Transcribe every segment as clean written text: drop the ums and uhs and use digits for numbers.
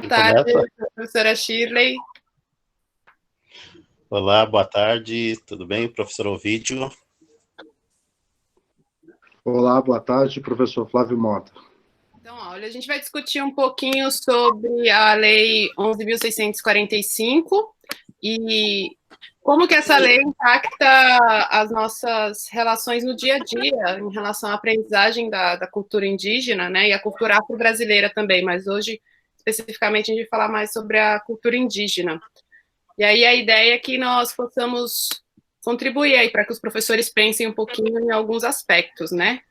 Boa Quem tarde, começa? professora Shirley. Olá, boa tarde, tudo bem, professor Ovídio? Olá, boa tarde, professor Flávio Mota. Então, olha, a gente vai discutir um pouquinho sobre a Lei 11.645 e como que essa lei impacta as nossas relações no dia a dia em relação à aprendizagem da cultura indígena, né, e a cultura afro-brasileira também, mas hoje, especificamente, a gente vai falar mais sobre a cultura indígena. E aí a ideia é que nós possamos contribuir aí para que os professores pensem um pouquinho em alguns aspectos, né?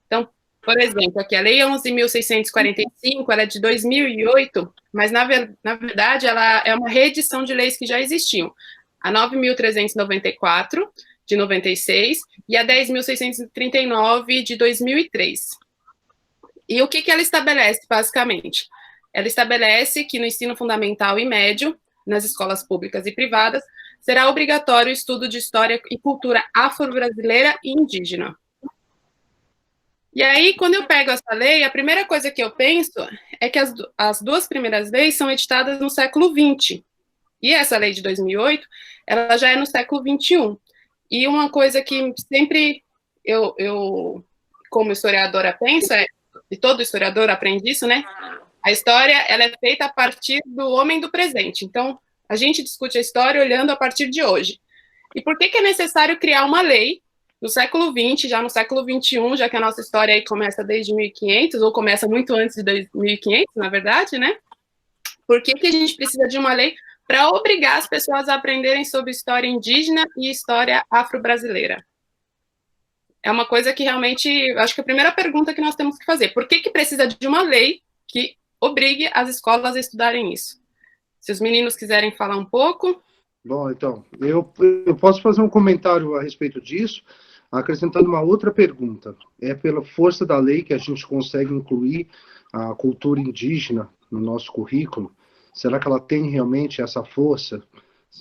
Então, por exemplo, aqui a Lei 11.645, ela é de 2008, mas na verdade ela é uma reedição de leis que já existiam. A 9.394 de 96 e a 10.639 de 2003. E o que ela estabelece, basicamente? Ela estabelece que no ensino fundamental e médio, nas escolas públicas e privadas, será obrigatório o estudo de história e cultura afro-brasileira e indígena. E aí, quando eu pego essa lei, a primeira coisa que eu penso é que as duas primeiras leis são editadas no século XX. E essa lei de 2008, ela já é no século XXI. E uma coisa que sempre eu como historiadora, penso, e todo historiador aprende isso, né? A história, ela é feita a partir do homem do presente. Então, a gente discute a história olhando a partir de hoje. E por que é necessário criar uma lei no século XX, já no século XXI, já que a nossa história aí começa desde 1500, ou começa muito antes de 2500, na verdade, né? Por que a gente precisa de uma lei para obrigar as pessoas a aprenderem sobre história indígena e história afro-brasileira? É uma coisa que realmente, acho que a primeira pergunta que nós temos que fazer, por que precisa de uma lei que obrigue as escolas a estudarem isso? Se os meninos quiserem falar um pouco. Bom, então, eu posso fazer um comentário a respeito disso, acrescentando uma outra pergunta. É pela força da lei que a gente consegue incluir a cultura indígena no nosso currículo? Será que ela tem realmente essa força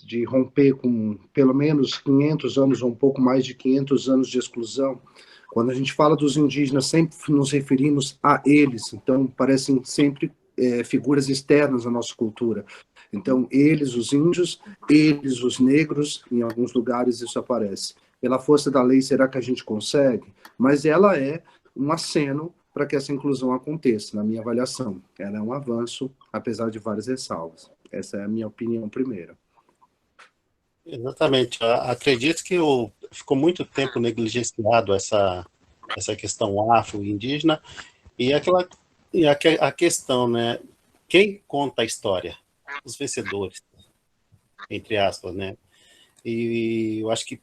de romper com pelo menos 500 anos ou um pouco mais de 500 anos de exclusão? Quando a gente fala dos indígenas, sempre nos referimos a eles, então parecem sempre figuras externas à nossa cultura. Então, eles, os índios, eles, os negros, em alguns lugares isso aparece. Pela força da lei, será que a gente consegue? Mas ela é um aceno para que essa inclusão aconteça, na minha avaliação. Ela é um avanço, apesar de várias ressalvas. Essa é a minha opinião primeira. Exatamente. Acredito que ficou muito tempo negligenciado essa questão afro-indígena a questão, né? Quem conta a história? Os vencedores, entre aspas, né? E eu acho que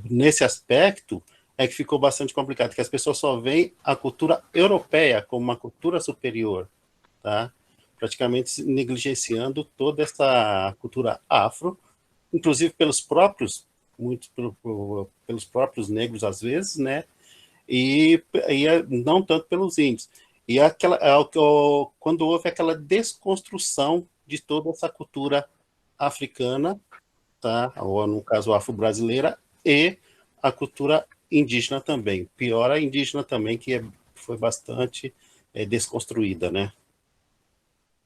nesse aspecto é que ficou bastante complicado, que as pessoas só veem a cultura europeia como uma cultura superior, tá? Praticamente negligenciando toda essa cultura afro, inclusive pelos próprios negros às vezes, né? E não tanto pelos índios. E quando houve aquela desconstrução de toda essa cultura africana, tá? Ou no caso afro-brasileira, e a cultura indígena também. Pior a indígena também, que foi bastante desconstruída, né?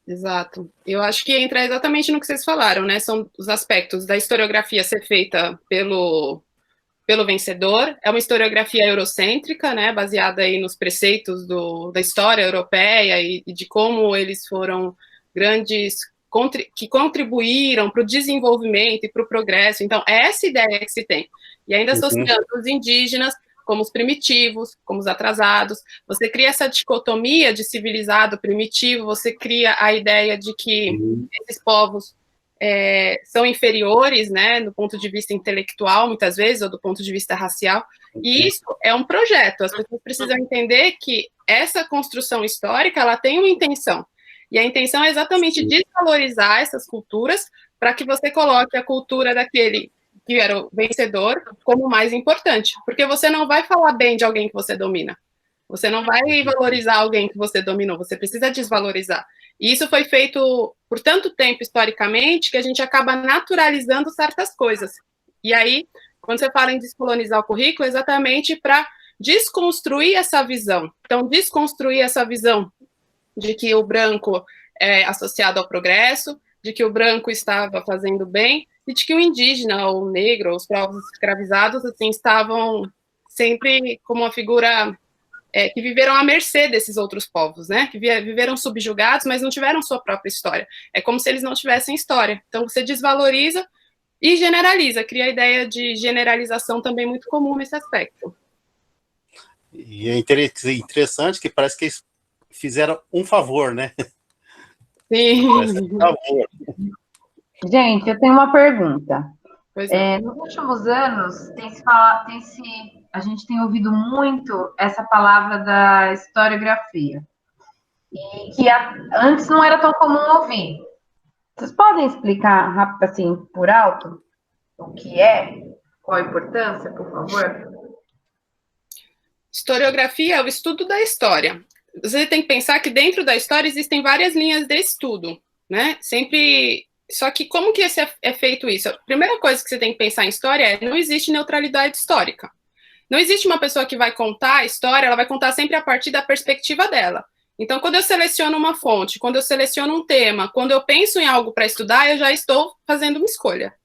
Exato. Eu acho que entra exatamente no que vocês falaram, né? São os aspectos da historiografia ser feita pelo vencedor, é uma historiografia eurocêntrica, né, baseada aí nos preceitos da história europeia e de como eles foram grandes que contribuíram para o desenvolvimento e para o progresso. Então, é essa ideia que se tem. E ainda associando os indígenas como os primitivos, como os atrasados. Você cria essa dicotomia de civilizado primitivo, você cria a ideia de que esses povos são inferiores, né, do ponto de vista intelectual, muitas vezes, ou do ponto de vista racial, e isso é um projeto. As pessoas precisam entender que essa construção histórica, ela tem uma intenção, e a intenção é exatamente desvalorizar essas culturas para que você coloque a cultura daquele que era o vencedor como mais importante, porque você não vai falar bem de alguém que você domina, você não vai valorizar alguém que você dominou, você precisa desvalorizar. E isso foi feito por tanto tempo historicamente que a gente acaba naturalizando certas coisas. E aí, quando você fala em descolonizar o currículo, é exatamente para desconstruir essa visão. Então, desconstruir essa visão de que o branco é associado ao progresso, de que o branco estava fazendo bem, e de que o indígena, ou o negro, ou os povos escravizados, assim, estavam sempre como uma figura que viveram à mercê desses outros povos, né? Que viveram subjugados, mas não tiveram sua própria história. É como se eles não tivessem história. Então, você desvaloriza e generaliza, cria a ideia de generalização também muito comum nesse aspecto. E é interessante que parece que eles fizeram um favor, né? Sim. Um favor. Gente, eu tenho uma pergunta. É. Nos últimos anos, a gente tem ouvido muito essa palavra da historiografia, e que antes não era tão comum ouvir. Vocês podem explicar rápido, assim, por alto, o que é? Qual a importância, por favor? Historiografia é o estudo da história. Você tem que pensar que dentro da história existem várias linhas de estudo, né? Sempre. Só que como que é feito isso? A primeira coisa que você tem que pensar em história é não existe neutralidade histórica. Não existe uma pessoa que vai contar a história, ela vai contar sempre a partir da perspectiva dela. Então, quando eu seleciono uma fonte, quando eu seleciono um tema, quando eu penso em algo para estudar, eu já estou fazendo uma escolha.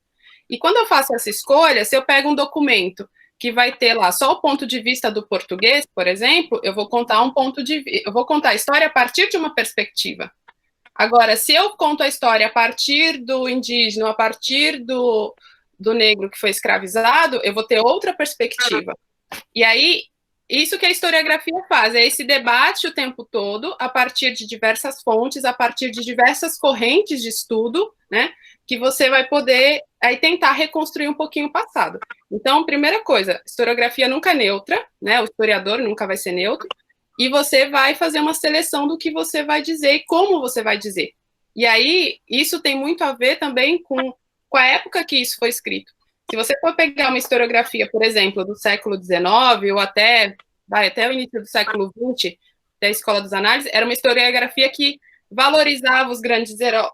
E quando eu faço essa escolha, se eu pego um documento que vai ter lá só o ponto de vista do português, por exemplo, eu vou contar eu vou contar a história a partir de uma perspectiva. Agora, se eu conto a história a partir do indígena, a partir do negro que foi escravizado, eu vou ter outra perspectiva. E aí, isso que a historiografia faz, é esse debate o tempo todo, a partir de diversas fontes, a partir de diversas correntes de estudo, né, que você vai poder aí tentar reconstruir um pouquinho o passado. Então, primeira coisa, historiografia nunca é neutra, né, o historiador nunca vai ser neutro, e você vai fazer uma seleção do que você vai dizer e como você vai dizer. E aí, isso tem muito a ver também com a época que isso foi escrito. Se você for pegar uma historiografia, por exemplo, do século XIX ou até o início do século XX, da Escola dos Análises, era uma historiografia que valorizava os grandes heróis,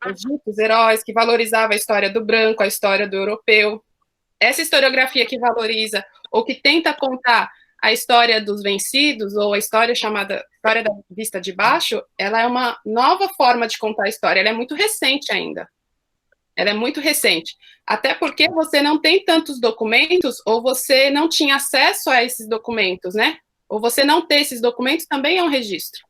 os heróis, que valorizava a história do branco, a história do europeu. Essa historiografia que valoriza ou que tenta contar a história dos vencidos, ou a história chamada história da vista de baixo, ela é uma nova forma de contar a história, ela é muito recente ainda. Ela é muito recente. Até porque você não tem tantos documentos, ou você não tinha acesso a esses documentos, né? Ou você não ter esses documentos também é um registro.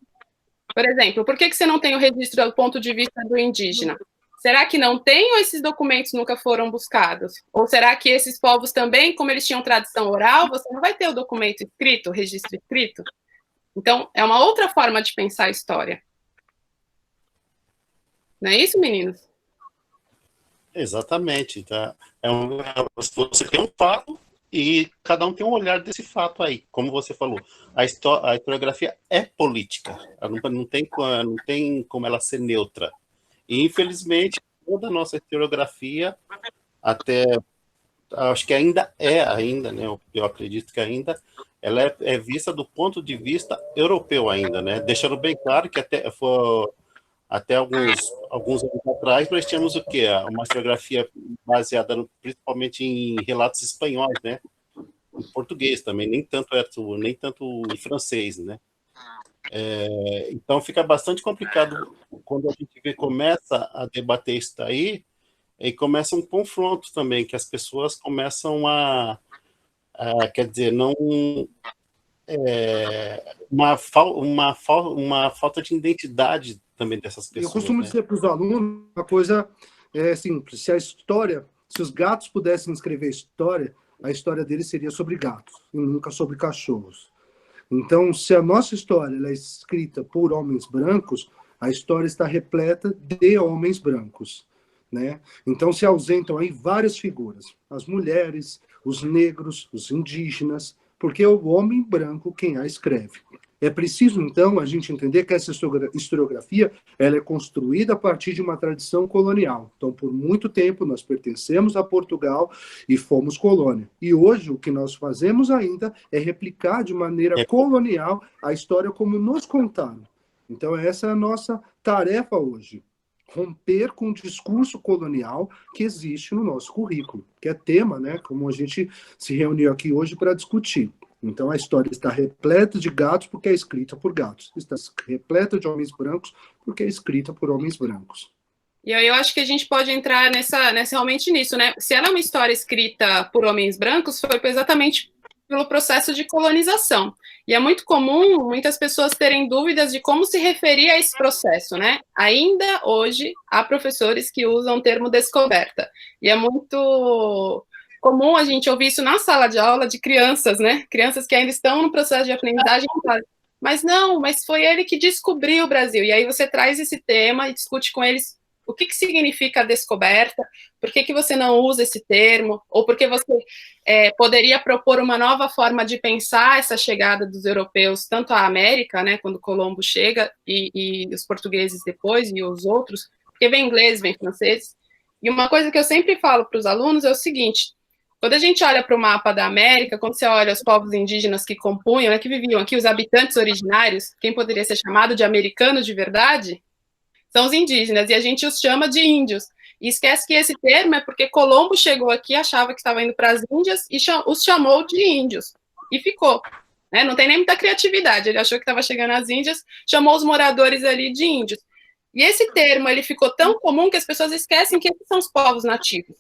Por exemplo, por que você não tem o registro do ponto de vista do indígena? Será que não tem ou esses documentos nunca foram buscados? Ou será que esses povos também, como eles tinham tradição oral, você não vai ter o documento escrito, o registro escrito? Então, é uma outra forma de pensar a história. Não é isso, meninos? Exatamente. Tá? Você tem um fato e cada um tem um olhar desse fato aí. Como você falou, a historiografia é política. Ela não tem como ela ser neutra. E, infelizmente, toda a nossa historiografia, até acho que ainda, né? Eu acredito que ainda, ela é vista do ponto de vista europeu ainda, né? Deixando bem claro que até alguns anos atrás nós tínhamos o quê? Uma historiografia baseada principalmente em relatos espanhóis, né? Em português também, nem tanto em francês, né? Então fica bastante complicado quando a gente começa a debater isso daí, e começa um confronto também, que as pessoas começam quer dizer, não uma falta de identidade também dessas pessoas. Eu costumo dizer para os alunos uma coisa simples: se os gatos pudessem escrever história, a história deles seria sobre gatos e nunca sobre cachorros. Então, se a nossa história ela é escrita por homens brancos, a história está repleta de homens brancos, né? Então, se ausentam aí várias figuras: as mulheres, os negros, os indígenas, porque é o homem branco quem a escreve. É preciso, então, a gente entender que essa historiografia ela é construída a partir de uma tradição colonial. Então, por muito tempo, nós pertencemos a Portugal e fomos colônia. E hoje, o que nós fazemos ainda é replicar de maneira colonial a história como nos contaram. Então, essa é a nossa tarefa hoje: romper com o discurso colonial que existe no nosso currículo, que é tema, né, como a gente se reuniu aqui hoje para discutir. Então a história está repleta de gatos porque é escrita por gatos. Está repleta de homens brancos porque é escrita por homens brancos. E aí eu acho que a gente pode entrar realmente nisso, né? Se ela é uma história escrita por homens brancos, foi exatamente pelo processo de colonização. E é muito comum muitas pessoas terem dúvidas de como se referir a esse processo, né? Ainda hoje, há professores que usam o termo descoberta. E é muito comum a gente ouvir isso na sala de aula de crianças, né? Crianças que ainda estão no processo de aprendizagem. Mas não, mas foi ele que descobriu o Brasil. E aí você traz esse tema e discute com eles o que significa a descoberta, por que você não usa esse termo, ou por que você poderia propor uma nova forma de pensar essa chegada dos europeus, tanto à América, né, quando Colombo chega, e os portugueses depois, e os outros, porque vem inglês, vem francês. E uma coisa que eu sempre falo para os alunos é o seguinte: quando a gente olha para o mapa da América, quando você olha os povos indígenas que compunham, né, que viviam aqui, os habitantes originários, quem poderia ser chamado de americano de verdade, são os indígenas, e a gente os chama de índios. E esquece que esse termo é porque Colombo chegou aqui, achava que estava indo para as Índias e os chamou de índios. E ficou. Né? Não tem nem muita criatividade. Ele achou que estava chegando às Índias, chamou os moradores ali de índios. E esse termo ele ficou tão comum que as pessoas esquecem que esses são os povos nativos.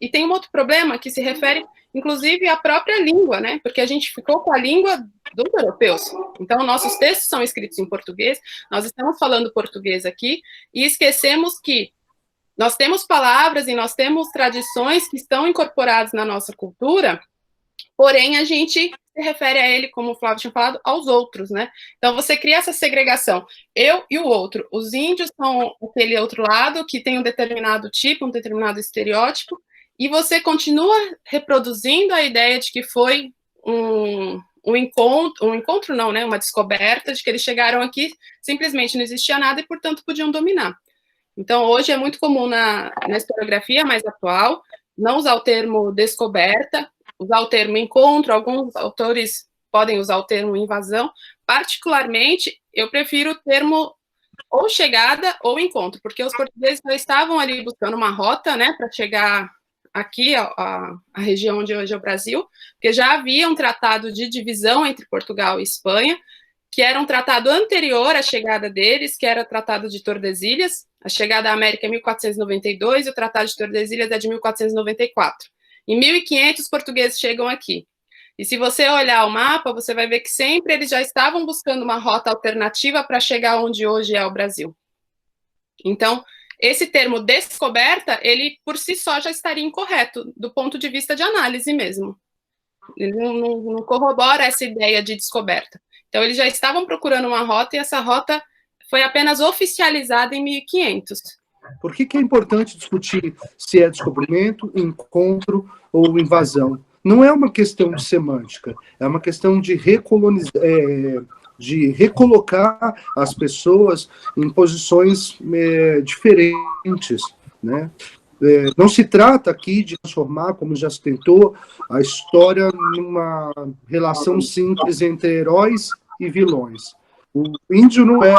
E tem um outro problema que se refere, inclusive, à própria língua, né? Porque a gente ficou com a língua dos europeus. Então, nossos textos são escritos em português, nós estamos falando português aqui, e esquecemos que nós temos palavras e nós temos tradições que estão incorporadas na nossa cultura, porém, a gente se refere a ele, como o Flávio tinha falado, aos outros, né? Então, você cria essa segregação, eu e o outro. Os índios são aquele outro lado, que tem um determinado tipo, um determinado estereótipo, e você continua reproduzindo a ideia de que foi um encontro não, né? Uma descoberta de que eles chegaram aqui, simplesmente não existia nada e, portanto, podiam dominar. Então, hoje é muito comum na historiografia mais atual não usar o termo descoberta, usar o termo encontro. Alguns autores podem usar o termo invasão. Particularmente, eu prefiro o termo ou chegada ou encontro, porque os portugueses já estavam ali buscando uma rota, né, para chegar aqui, a região onde hoje é o Brasil, porque já havia um tratado de divisão entre Portugal e Espanha, que era um tratado anterior à chegada deles, que era o Tratado de Tordesilhas. A chegada à América é 1492 e o Tratado de Tordesilhas é de 1494. Em 1500, os portugueses chegam aqui. E se você olhar o mapa, você vai ver que sempre eles já estavam buscando uma rota alternativa para chegar onde hoje é o Brasil. Então, esse termo descoberta, ele por si só já estaria incorreto, do ponto de vista de análise mesmo. Ele não corrobora essa ideia de descoberta. Então, eles já estavam procurando uma rota e essa rota foi apenas oficializada em 1500. Por que é importante discutir se é descobrimento, encontro ou invasão? Não é uma questão de semântica, é uma questão de recolocar as pessoas em posições diferentes, né? Não se trata aqui de transformar, como já se tentou, a história numa relação simples entre heróis e vilões. O índio não é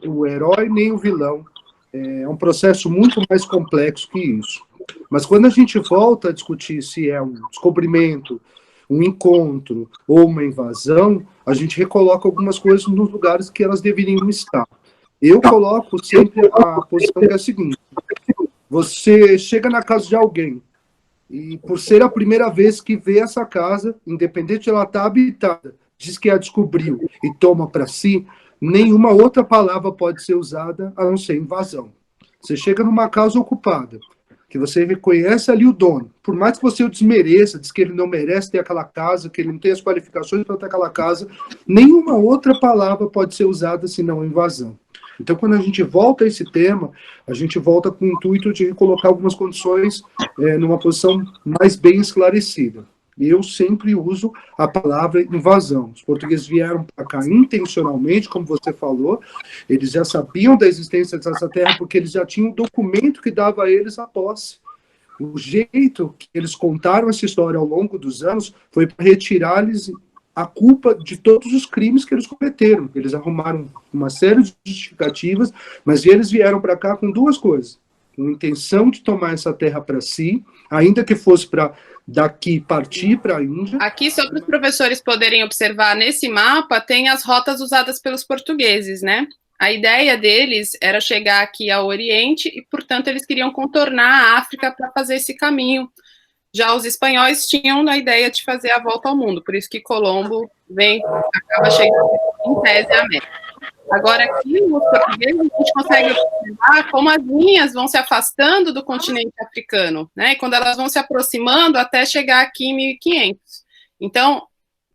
o herói nem o vilão. É um processo muito mais complexo que isso. Mas quando a gente volta a discutir se é um descobrimento, um encontro ou uma invasão, a gente recoloca algumas coisas nos lugares que elas deveriam estar. Eu coloco sempre a posição que é a seguinte: você chega na casa de alguém e, por ser a primeira vez que vê essa casa, independente de ela estar habitada, diz que a descobriu e toma para si, nenhuma outra palavra pode ser usada a não ser invasão. Você chega numa casa ocupada, que você reconhece ali o dono, por mais que você o desmereça, diz que ele não merece ter aquela casa, que ele não tem as qualificações para ter aquela casa, nenhuma outra palavra pode ser usada senão invasão. Então, quando a gente volta a esse tema, a gente volta com o intuito de colocar algumas condições numa posição mais bem esclarecida. E eu sempre uso a palavra invasão. Os portugueses vieram para cá intencionalmente, como você falou, eles já sabiam da existência dessa terra porque eles já tinham um documento que dava a eles a posse. O jeito que eles contaram essa história ao longo dos anos foi para retirar-lhes a culpa de todos os crimes que eles cometeram. Eles arrumaram uma série de justificativas, mas eles vieram para cá com duas coisas: uma intenção de tomar essa terra para si, ainda que fosse para daqui partir para a Índia. Aqui, só para os professores poderem observar, nesse mapa tem as rotas usadas pelos portugueses, né? A ideia deles era chegar aqui ao Oriente e, portanto, eles queriam contornar a África para fazer esse caminho. Já os espanhóis tinham a ideia de fazer a volta ao mundo, por isso que Colombo acaba chegando em tese à América. Agora, aqui nos portugueses, a gente consegue observar como as linhas vão se afastando do continente africano, né? E quando elas vão se aproximando até chegar aqui em 1500. Então,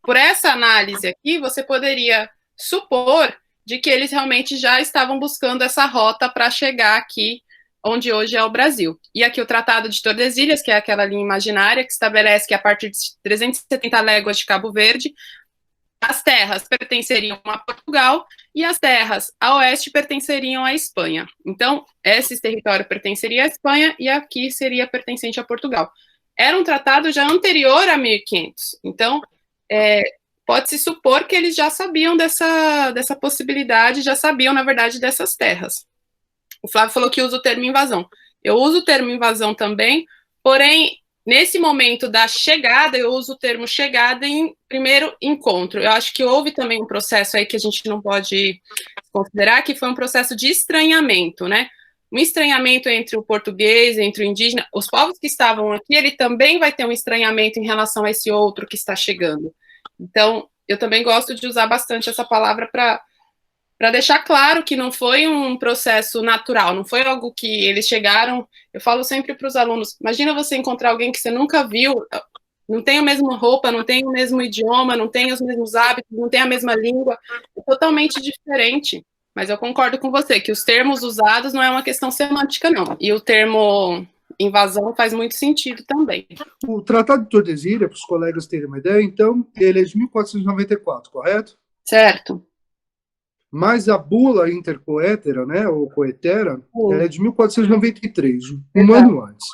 por essa análise aqui, você poderia supor de que eles realmente já estavam buscando essa rota para chegar aqui, onde hoje é o Brasil. E aqui o Tratado de Tordesilhas, que é aquela linha imaginária, que estabelece que a partir de 370 léguas de Cabo Verde, as terras pertenceriam a Portugal e as terras a oeste pertenceriam à Espanha. Então, esse território pertenceria à Espanha e aqui seria pertencente a Portugal. Era um tratado já anterior a 1500. Então, pode-se supor que eles já sabiam dessa possibilidade, já sabiam, na verdade, dessas terras. O Flávio falou que usa o termo invasão. Eu uso o termo invasão também, porém, nesse momento da chegada, eu uso o termo chegada em primeiro encontro. Eu acho que houve também um processo aí que a gente não pode considerar, que foi um processo de estranhamento, né? Um estranhamento entre o português, entre o indígena. Os povos que estavam aqui, ele também vai ter um estranhamento em relação a esse outro que está chegando. Então, eu também gosto de usar bastante essa palavra para deixar claro que não foi um processo natural, não foi algo que eles chegaram. Eu falo sempre para os alunos, imagina você encontrar alguém que você nunca viu, não tem a mesma roupa, não tem o mesmo idioma, não tem os mesmos hábitos, não tem a mesma língua, é totalmente diferente. Mas eu concordo com você, que os termos usados não é uma questão semântica, não. E o termo invasão faz muito sentido também. O Tratado de Tordesilhas, para os colegas terem uma ideia, então, ele é de 1494, correto? Certo. Mas a bula intercoétera, né, ou coetera, ela é de 1493, um ano antes.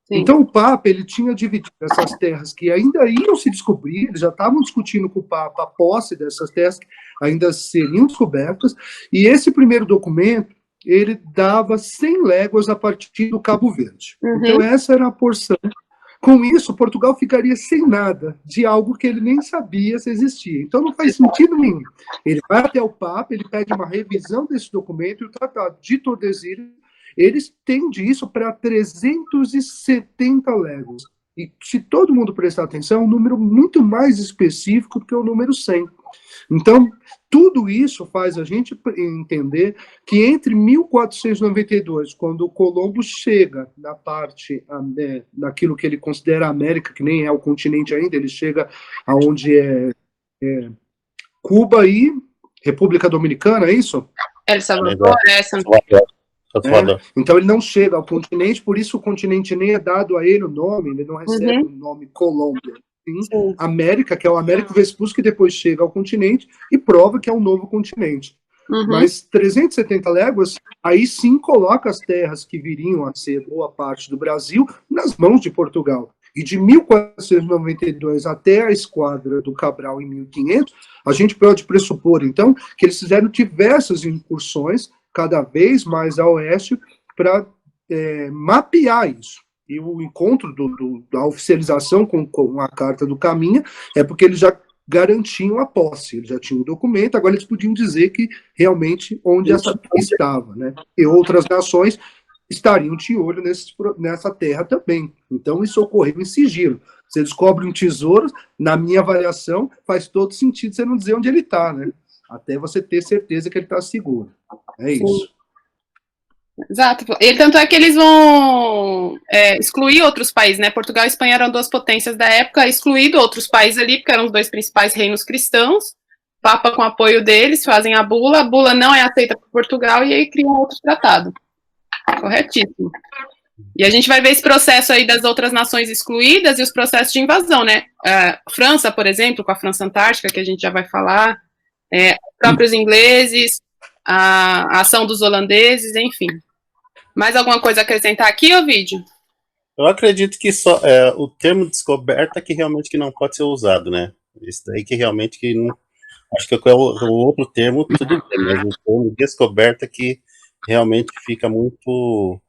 Sim. Então o Papa ele tinha dividido essas terras que ainda iam se descobrir, eles já estavam discutindo com o Papa a posse dessas terras que ainda seriam descobertas, e esse primeiro documento, ele dava 100 léguas a partir do Cabo Verde. Então essa era a porção. Com isso, Portugal ficaria sem nada de algo que ele nem sabia se existia. Então não faz sentido nenhum. Ele vai até o Papa, ele pede uma revisão desse documento, e o Tratado de Tordesilhas, ele estende isso para 370 léguas. E se todo mundo prestar atenção, é um número muito mais específico do que o número 100. Então, tudo isso faz a gente entender que entre 1492, quando o Colombo chega na parte, naquilo que ele considera a América, que nem é o continente ainda, ele chega aonde é Cuba e República Dominicana, é isso? El Salvador, então ele não chega ao continente, por isso o continente nem é dado a ele o nome, ele não recebe o nome Colômbia. Sim, América, que é o Américo Vespucci, que depois chega ao continente e prova que é um novo continente. Mas 370 léguas, aí sim coloca as terras que viriam a ser boa parte do Brasil nas mãos de Portugal. E de 1492 até a esquadra do Cabral em 1500, a gente pode pressupor, então, que eles fizeram diversas incursões, cada vez mais a oeste, para mapear isso. E o encontro da oficialização com a Carta do Caminha é porque eles já garantiam a posse, eles já tinham o documento, agora eles podiam dizer que realmente onde essa terra estava, né? E outras nações estariam de olho nessa terra também. Então isso ocorreu em sigilo. Você descobre um tesouro, na minha avaliação, faz todo sentido você não dizer onde ele está, né? Até você ter certeza que ele está seguro. É isso. Exato. E tanto é que eles vão excluir outros países, né? Portugal e Espanha eram duas potências da época, excluído outros países ali, porque eram os dois principais reinos cristãos. O Papa, com apoio deles, fazem a bula não é aceita por Portugal e aí criam outro tratado. Corretíssimo. E a gente vai ver esse processo aí das outras nações excluídas e os processos de invasão, né? França, por exemplo, com a França Antártica, que a gente já vai falar, os próprios ingleses, a ação dos holandeses, enfim. Mais alguma coisa a acrescentar aqui, Ovidio? Eu acredito que só o termo descoberta que realmente que não pode ser usado, né? Isso daí que realmente que não... Acho que é o outro termo, tudo bem, mas o termo descoberta que realmente fica muito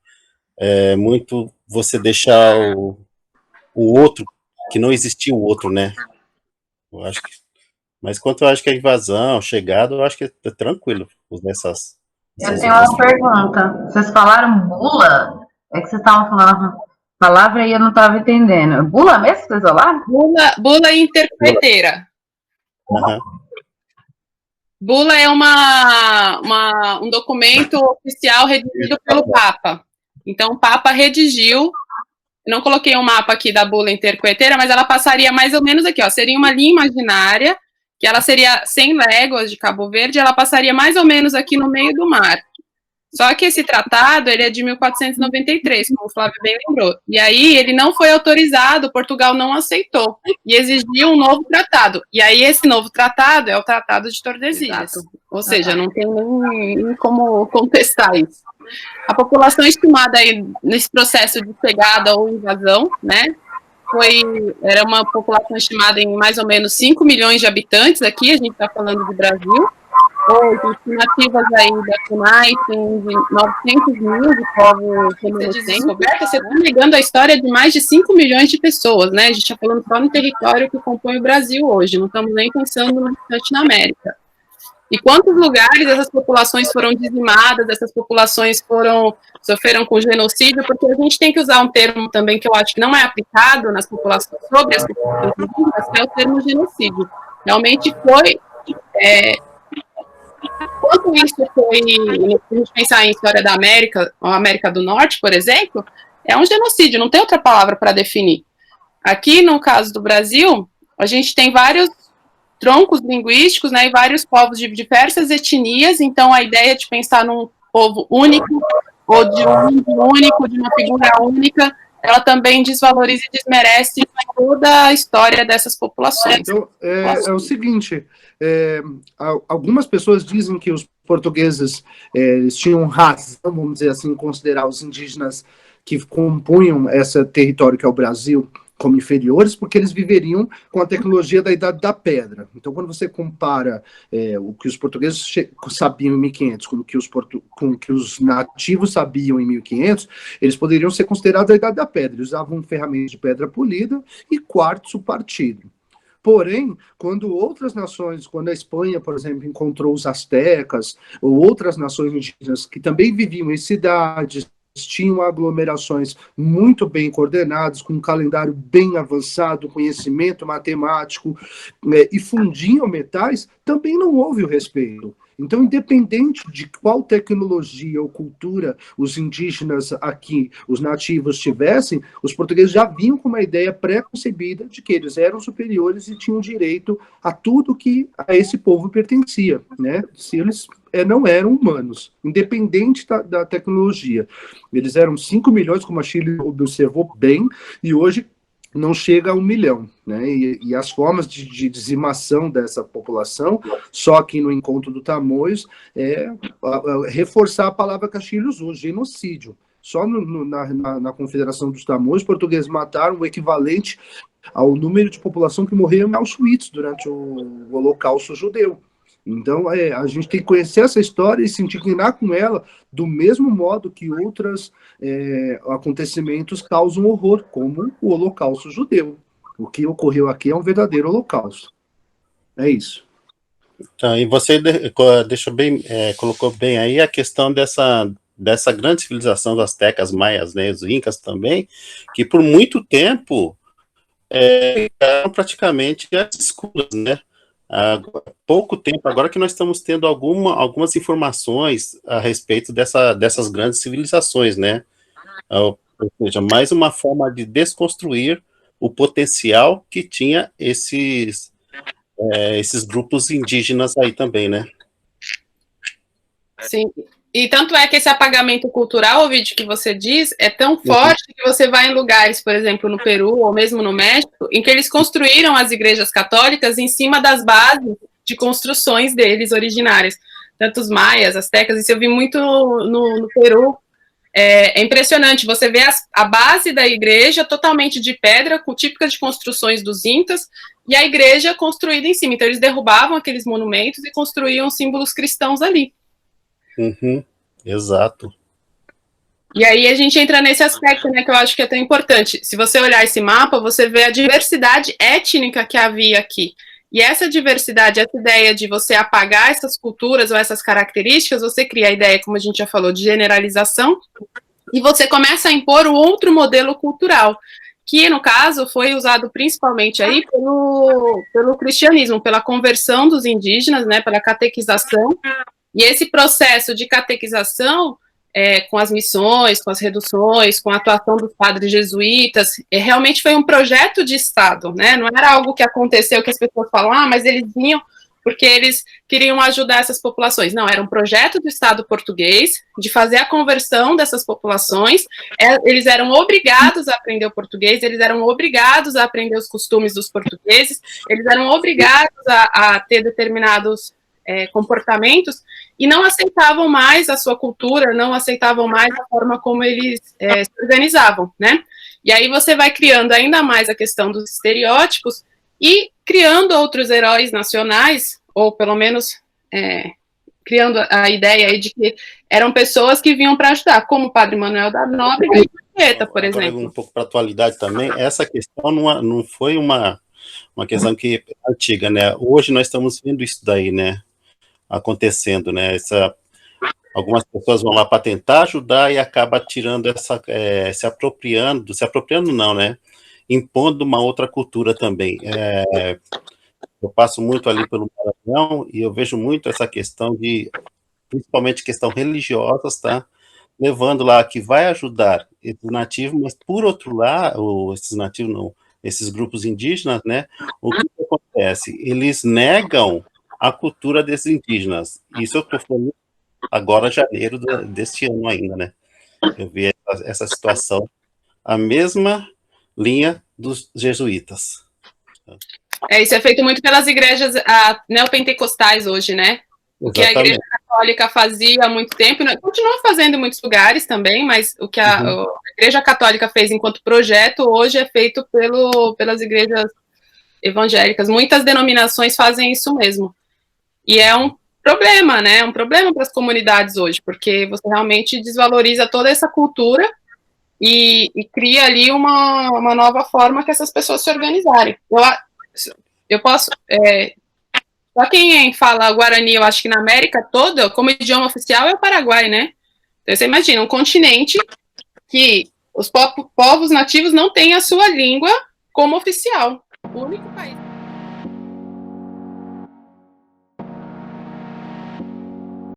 é muito você deixar o outro, que não existia o outro, né? Eu acho que, mas quanto eu acho que é invasão, chegada, eu acho que é tranquilo usar Eu essas tenho outras. uma pergunta. Vocês falaram bula? É que vocês estavam falando a palavra e eu não estava entendendo. Bula mesmo que vocês falaram? Bula interpreteira. Uhum. Bula é um documento oficial redigido pelo Papa. Então, o Papa redigiu. Não coloquei um mapa aqui da bula intercoeteira, mas ela passaria mais ou menos aqui, ó. Seria uma linha imaginária, que ela seria 100 léguas de Cabo Verde, ela passaria mais ou menos aqui no meio do mar. Só que esse tratado, ele é de 1493, como o Flávio bem lembrou. E aí ele não foi autorizado, Portugal não aceitou e exigiu um novo tratado. E aí esse novo tratado é o Tratado de Tordesilhas. Ou seja, não tem nem como contestar isso. A população estimada aí nesse processo de chegada ou invasão, né, era uma população estimada em mais ou menos 5 milhões de habitantes aqui, a gente está falando do Brasil. Hoje, estimativas aí da FUNAI tem de 900 mil de povos remanescentes. Você está negando a história de mais de 5 milhões de pessoas, né? A gente está falando só no território que compõe o Brasil hoje, não estamos nem pensando no restante na América. E quantos lugares essas populações foram dizimadas, essas populações sofreram com genocídio, porque a gente tem que usar um termo também que eu acho que não é aplicado nas populações, sobre as populações indígenas, que é o termo genocídio. Realmente foi... Quanto isso foi, se a gente pensar em história da América, a América do Norte, por exemplo, é um genocídio, não tem outra palavra para definir. Aqui, no caso do Brasil, a gente tem vários troncos linguísticos, né, e vários povos de diversas etnias, então a ideia de pensar num povo único, ou de um índio único, de uma figura única, ela também desvaloriza e desmerece toda a história dessas populações. Então, é o seguinte, algumas pessoas dizem que os portugueses eles tinham razão, vamos dizer assim, considerar os indígenas que compunham esse território que é o Brasil como inferiores, porque eles viveriam com a tecnologia da Idade da Pedra. Então, quando você compara o que os portugueses sabiam em 1500 com o que os nativos sabiam em 1500, eles poderiam ser considerados a Idade da Pedra. Eles usavam ferramentas de pedra polida e quartzo partido. Porém, quando outras nações, quando a Espanha, por exemplo, encontrou os astecas, ou outras nações indígenas que também viviam em cidades, tinham aglomerações muito bem coordenadas, com um calendário bem avançado, conhecimento matemático, e fundiam metais, também não houve o respeito. Então, independente de qual tecnologia ou cultura os indígenas aqui, os nativos tivessem, os portugueses já vinham com uma ideia pré-concebida de que eles eram superiores e tinham direito a tudo que a esse povo pertencia, né? Se eles não eram humanos, independente da tecnologia. Eles eram 5 milhões, como a Shirley observou bem, e hoje não chega a 1 milhão, né? E as formas de dizimação dessa população, só aqui no encontro do Tamoios, reforçar a palavra que a Shirley usou, genocídio. Só na Confederação dos Tamoios, os portugueses mataram o equivalente ao número de população que morreu em Auschwitz durante o Holocausto Judeu. Então, a gente tem que conhecer essa história e se indignar com ela do mesmo modo que outros acontecimentos causam horror, como o Holocausto Judeu. O que ocorreu aqui é um verdadeiro holocausto. É isso. Então, e você deixou bem, colocou bem aí a questão dessa grande civilização dos astecas, maias, né, os incas também, que por muito tempo eram praticamente as escuras, né? Há pouco tempo, agora que nós estamos tendo algumas informações a respeito dessas grandes civilizações, né? Ou seja, mais uma forma de desconstruir o potencial que tinha esses grupos indígenas aí também, né? Sim. E tanto é que esse apagamento cultural, o vídeo que você diz, é tão forte que você vai em lugares, por exemplo, no Peru ou mesmo no México, em que eles construíram as igrejas católicas em cima das bases de construções deles originárias. Tanto os maias, astecas, isso eu vi muito no Peru. É impressionante, você vê a base da igreja totalmente de pedra, típica de construções dos incas, e a igreja construída em cima. Então eles derrubavam aqueles monumentos e construíam símbolos cristãos ali. Uhum, exato. E aí a gente entra nesse aspecto, né, que eu acho que é tão importante. Se você olhar esse mapa, você vê a diversidade étnica que havia aqui. E essa diversidade, essa ideia de você apagar essas culturas ou essas características, você cria a ideia, como a gente já falou, de generalização, e você começa a impor o outro modelo cultural, que, no caso, foi usado principalmente aí pelo cristianismo, pela conversão dos indígenas, né, pela catequização, e esse processo de catequização, com as missões, com as reduções, com a atuação dos padres jesuítas, realmente foi um projeto de Estado, né? Não era algo que aconteceu que as pessoas falam, mas eles vinham porque eles queriam ajudar essas populações. Não, era um projeto do Estado português de fazer a conversão dessas populações. Eles eram obrigados a aprender o português, eles eram obrigados a aprender os costumes dos portugueses, eles eram obrigados a ter determinados comportamentos, e não aceitavam mais a sua cultura, não aceitavam mais a forma como eles se organizavam, né? E aí você vai criando ainda mais a questão dos estereótipos e criando outros heróis nacionais, ou pelo menos criando a ideia aí de que eram pessoas que vinham para ajudar, como o Padre Manuel da Nóbrega e Anchieta, por exemplo. Agora, um pouco para a atualidade também, essa questão não foi uma questão que é antiga, né? Hoje nós estamos vendo isso daí, né? Acontecendo, né? Algumas pessoas vão lá para tentar ajudar e acaba tirando se apropriando não, né? Impondo uma outra cultura também. Eu passo muito ali pelo Maranhão e eu vejo muito essa questão principalmente questão religiosa, tá? Levando lá que vai ajudar esses nativos, mas por outro lado, esses nativos não, esses grupos indígenas, né? O que acontece? Eles negam a cultura desses indígenas. Isso eu estou falando agora, janeiro deste ano ainda, né? Eu vi essa situação, a mesma linha dos jesuítas. Isso é feito muito pelas igrejas neopentecostais hoje, né? O que a Igreja Católica fazia há muito tempo, continua fazendo em muitos lugares também, mas o que a Igreja Católica fez enquanto projeto, hoje é feito pelas igrejas evangélicas. Muitas denominações fazem isso mesmo. E é um problema, né? É um problema para as comunidades hoje, porque você realmente desvaloriza toda essa cultura e cria ali uma nova forma que essas pessoas se organizarem. Eu posso... Só quem fala Guarani, eu acho que na América toda, como idioma oficial, é o Paraguai, né? Então, você imagina, um continente que os povos nativos não têm a sua língua como oficial. O único país...